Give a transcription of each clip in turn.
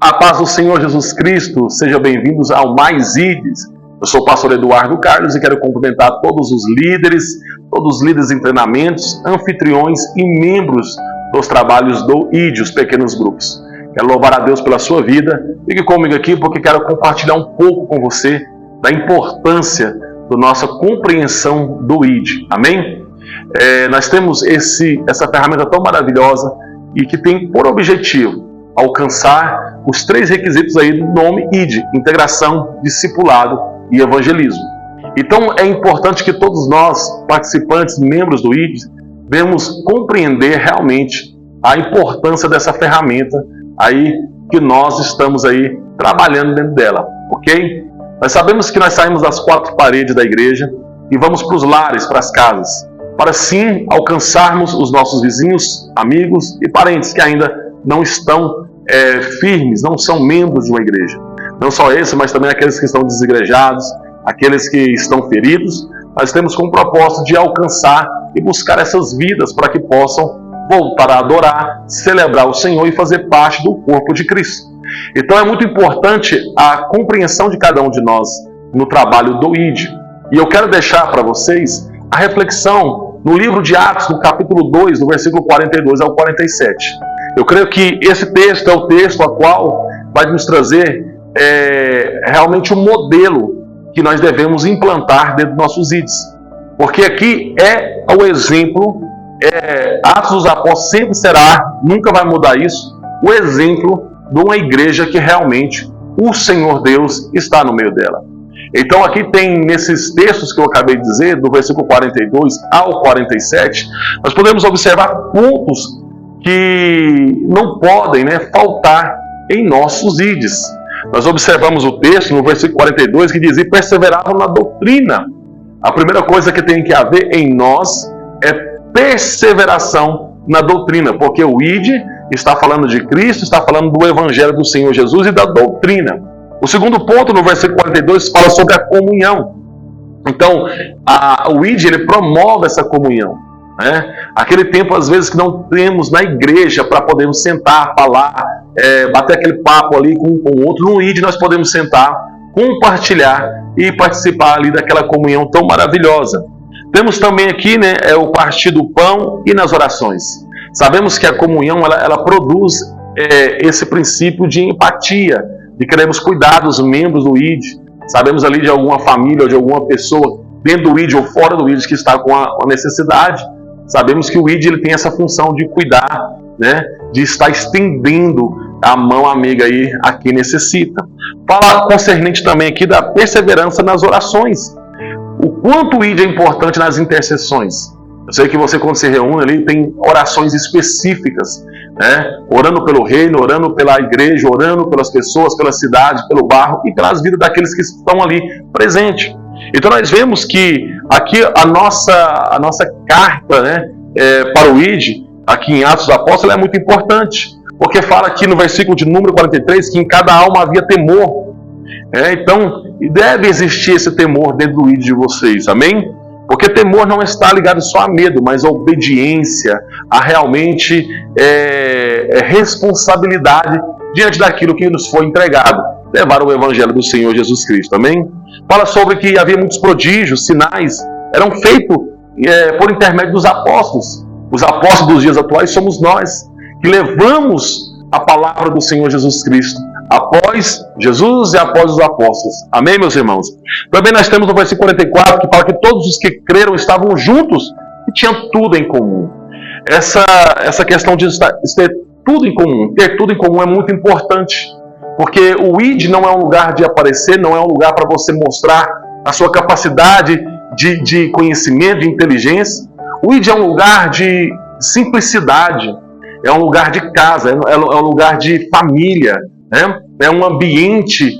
A paz do Senhor Jesus Cristo, sejam bem-vindos ao Mais Ides. Eu sou o pastor Eduardo Carlos e quero cumprimentar todos os líderes em treinamentos, anfitriões e membros dos trabalhos do ID, os pequenos grupos. Quero louvar a Deus pela sua vida. Fique comigo aqui porque quero compartilhar um pouco com você da importância da nossa compreensão do ID. Amém? Nós temos essa ferramenta tão maravilhosa e que tem por objetivo alcançar os 3 requisitos aí do nome ID: integração, discipulado e evangelismo. Então é importante que todos nós, participantes, membros do ID, devemos compreender realmente a importância dessa ferramenta aí que nós estamos aí trabalhando dentro dela, ok? Nós sabemos que nós saímos das 4 paredes da igreja e vamos para os lares, para as casas, para sim alcançarmos os nossos vizinhos, amigos e parentes que ainda não estão firmes, não são membros de uma igreja. Não só esse, mas também aqueles que estão desigrejados, aqueles que estão feridos. Nós temos como propósito de alcançar e buscar essas vidas para que possam voltar a adorar, celebrar o Senhor e fazer parte do corpo de Cristo. Então é muito importante a compreensão de cada um de nós no trabalho do ID. E eu quero deixar para vocês a reflexão no livro de Atos, no capítulo 2, no versículo 42 ao 47. Eu creio que esse texto é o texto a qual vai nos trazer realmente um modelo que nós devemos implantar dentro dos nossos IDs. Porque aqui é o exemplo, Atos dos Apóstolos sempre será, nunca vai mudar isso, o exemplo de uma igreja que realmente o Senhor Deus está no meio dela. Então aqui tem, nesses textos que eu acabei de dizer, do versículo 42 ao 47, nós podemos observar pontos que não podem faltar em nossos IDs. Nós observamos o texto no versículo 42 que diz: e perseveravam na doutrina. A primeira coisa que tem que haver em nós é perseveração na doutrina, porque o ID está falando de Cristo, está falando do Evangelho do Senhor Jesus e da doutrina. O segundo ponto, no versículo 42, fala sobre a comunhão. Então, o ID ele promove essa comunhão. Aquele tempo, às vezes, que não temos na igreja para podermos sentar, falar, bater aquele papo ali com o outro. No ID nós podemos sentar, compartilhar e participar ali daquela comunhão tão maravilhosa. Temos também aqui o partir do pão e nas orações. Sabemos que a comunhão ela produz esse princípio de empatia, de queremos cuidar dos membros do ID. Sabemos ali de alguma família ou de alguma pessoa dentro do ID ou fora do ID que está com a necessidade. Sabemos que o ID ele tem essa função de cuidar, de estar estendendo a mão amiga aí a quem necessita. Fala concernente também aqui da perseverança nas orações. O quanto o ID é importante nas intercessões. Eu sei que você, quando se reúne ali, tem orações específicas, orando pelo reino, orando pela igreja, orando pelas pessoas, pela cidade, pelo bairro e pelas vidas daqueles que estão ali presentes. Então nós vemos que aqui a nossa carta para o ID, aqui em Atos dos Apóstolos, é muito importante, porque fala aqui no versículo de número 43 que em cada alma havia temor. Então deve existir esse temor dentro do ID de vocês, amém? Porque temor não está ligado só a medo, mas a obediência, a realmente responsabilidade diante daquilo que nos foi entregado, levar o Evangelho do Senhor Jesus Cristo, amém? Fala sobre que havia muitos prodígios, sinais, eram feitos por intermédio dos apóstolos. Os apóstolos dos dias atuais somos nós, que levamos a palavra do Senhor Jesus Cristo, após Jesus e após os apóstolos. Amém, meus irmãos? Também nós temos no versículo 44 que fala que todos os que creram estavam juntos e tinham tudo em comum. Essa questão de ter tudo em comum é muito importante, porque o ID não é um lugar de aparecer, não é um lugar para você mostrar a sua capacidade de conhecimento, de inteligência. O ID é um lugar de simplicidade, é um lugar de casa, é um lugar de família, é um ambiente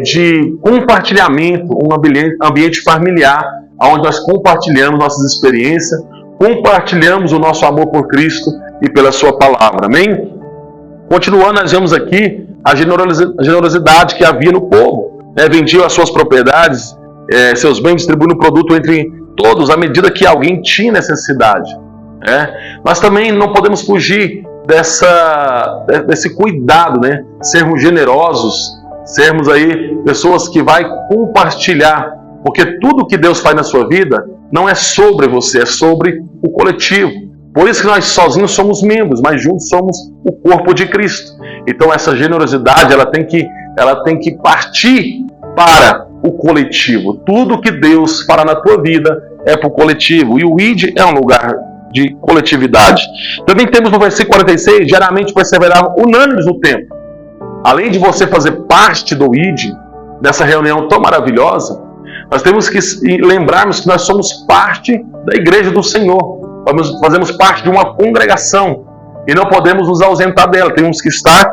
de compartilhamento, um ambiente familiar, onde nós compartilhamos nossas experiências, compartilhamos o nosso amor por Cristo e pela sua palavra, amém? Continuando, nós vemos aqui a generosidade que havia no povo. Vendiam as suas propriedades, seus bens, distribuindo o produto entre todos à medida que alguém tinha necessidade. Nós também não podemos fugir desse cuidado, sermos generosos, sermos aí pessoas que vai compartilhar, porque tudo que Deus faz na sua vida não é sobre você, é sobre o coletivo. Por isso que nós sozinhos somos membros, mas juntos somos o corpo de Cristo. Então essa generosidade ela tem que partir para o coletivo. Tudo que Deus fará na tua vida é para o coletivo. E o ID é um lugar de coletividade. Também temos no versículo 46, diariamente perseverar unânimes no tempo. Além de você fazer parte do ID, dessa reunião tão maravilhosa, nós temos que lembrarmos que nós somos parte da igreja do Senhor. Fazemos parte de uma congregação e não podemos nos ausentar dela. Temos que estar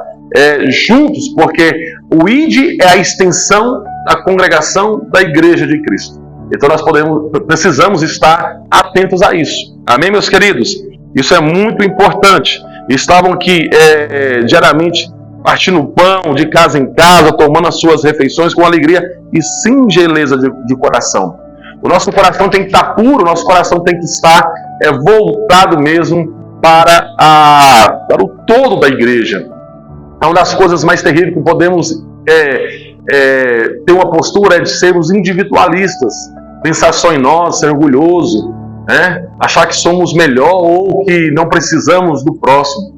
juntos, porque o ID é a extensão da congregação da igreja de Cristo. Então nós precisamos estar atentos a isso. Amém, meus queridos? Isso é muito importante. Estavam aqui diariamente partindo o pão de casa em casa, tomando as suas refeições com alegria e singeleza de coração. O nosso coração tem que estar puro, o nosso coração tem que estar voltado mesmo para o todo da igreja. É uma das coisas mais terríveis que podemos ter uma postura de sermos individualistas, pensar só em nós, ser orgulhoso, achar que somos melhor ou que não precisamos do próximo.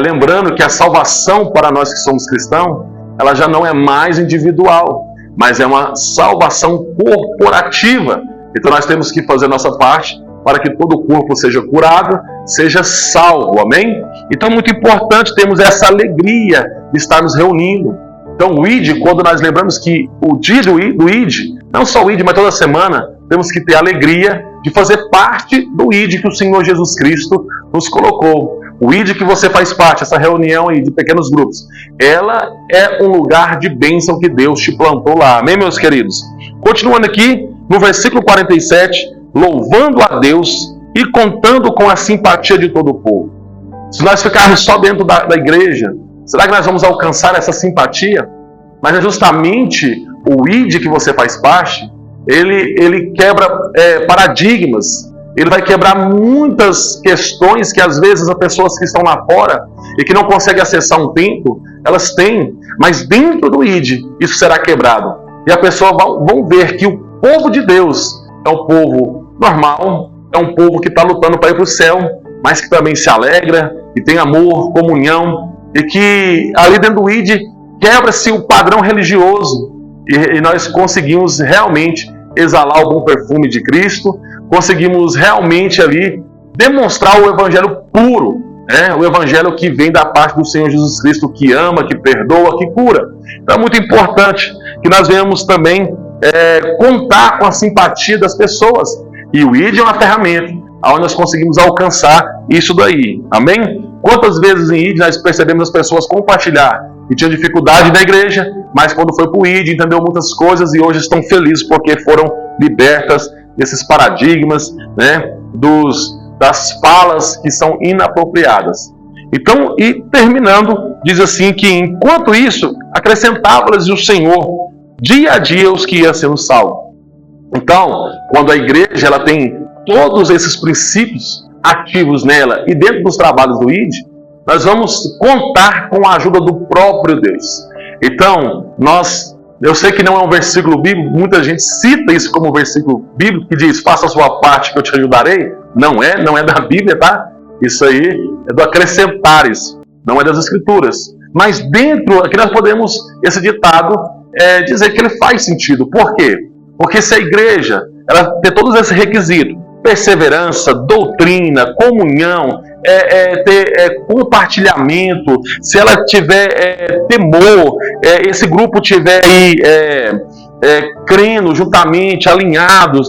Lembrando que a salvação para nós que somos cristãos, ela já não é mais individual, mas é uma salvação corporativa. Então nós temos que fazer a nossa parte para que todo o corpo seja curado, seja salvo, amém? Então é muito importante termos essa alegria de estarmos reunindo. Então o ID, quando nós lembramos que o dia do ID, não só o ID, mas toda semana, temos que ter a alegria de fazer parte do ID que o Senhor Jesus Cristo nos colocou. O ID que você faz parte, essa reunião aí de pequenos grupos, ela é um lugar de bênção que Deus te plantou lá. Amém, meus queridos? Continuando aqui, no versículo 47, louvando a Deus e contando com a simpatia de todo o povo. Se nós ficarmos só dentro da igreja, será que nós vamos alcançar essa simpatia? Mas é justamente o ID que você faz parte, ele quebra paradigmas. Ele vai quebrar muitas questões que às vezes as pessoas que estão lá fora e que não conseguem acessar um templo, elas têm, mas dentro do ID isso será quebrado. E a pessoa vão ver que o povo de Deus é um povo normal, é um povo que está lutando para ir para o céu, mas que também se alegra, que tem amor, comunhão, e que ali dentro do ID quebra-se o padrão religioso e nós conseguimos realmente exalar o bom perfume de Cristo, conseguimos realmente ali demonstrar o evangelho puro, o evangelho que vem da parte do Senhor Jesus Cristo, que ama, que perdoa, que cura. Então é muito importante que nós venhamos também contar com a simpatia das pessoas. E o ID é uma ferramenta onde nós conseguimos alcançar isso daí. Amém? Quantas vezes em ID nós percebemos as pessoas compartilhar que tinham dificuldade na igreja, mas quando foi para o ID entendeu muitas coisas e hoje estão felizes porque foram libertas desses paradigmas, das falas que são inapropriadas. Então, e terminando, diz assim que enquanto isso, acrescentava-lhes o Senhor dia a dia os que iam sendo salvos. Então, quando a igreja ela tem todos esses princípios ativos nela e dentro dos trabalhos do ID, nós vamos contar com a ajuda do próprio Deus. Então, eu sei que não é um versículo bíblico, muita gente cita isso como versículo bíblico, que diz, faça a sua parte que eu te ajudarei. Não é da Bíblia, tá? Isso aí é do acrescentares, não é das Escrituras. Mas dentro, aqui nós podemos, esse ditado, dizer que ele faz sentido. Por quê? Porque se a igreja ela ter todos esses requisitos, perseverança, doutrina, comunhão, ter compartilhamento, se ela tiver temor, esse grupo tiver aí crendo juntamente, alinhados,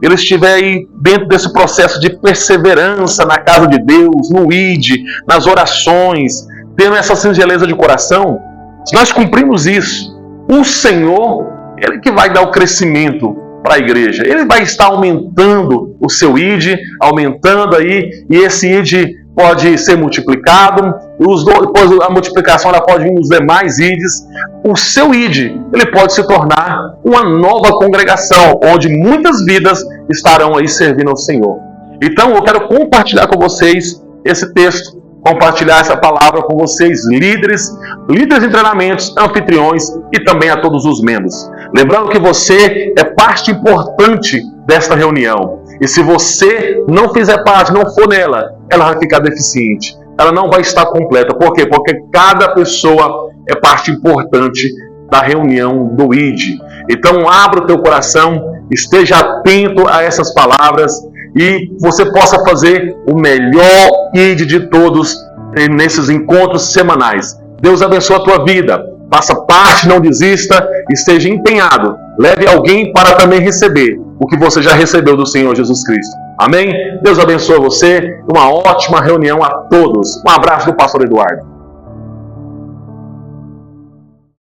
eles estiverem aí dentro desse processo de perseverança na casa de Deus, no ID, nas orações, tendo essa singeleza de coração, se nós cumprimos isso, o Senhor, Ele que vai dar o crescimento para a igreja. Ele vai estar aumentando o seu ID, aumentando aí, e esse ID pode ser multiplicado, depois a multiplicação ela pode vir nos demais IDs. O seu ID, ele pode se tornar uma nova congregação, onde muitas vidas estarão aí servindo ao Senhor. Então eu quero compartilhar com vocês esse texto, compartilhar essa palavra com vocês, líderes de treinamentos, anfitriões e também a todos os membros. Lembrando que você é parte importante desta reunião. E se você não fizer parte, não for nela, ela vai ficar deficiente. Ela não vai estar completa. Por quê? Porque cada pessoa é parte importante da reunião do ID. Então abra o teu coração, esteja atento a essas palavras e você possa fazer o melhor ID de todos nesses encontros semanais. Deus abençoe a tua vida. Faça parte, não desista, esteja empenhado. Leve alguém para também receber o que você já recebeu do Senhor Jesus Cristo. Amém? Deus abençoe você. Uma ótima reunião a todos. Um abraço do pastor Eduardo.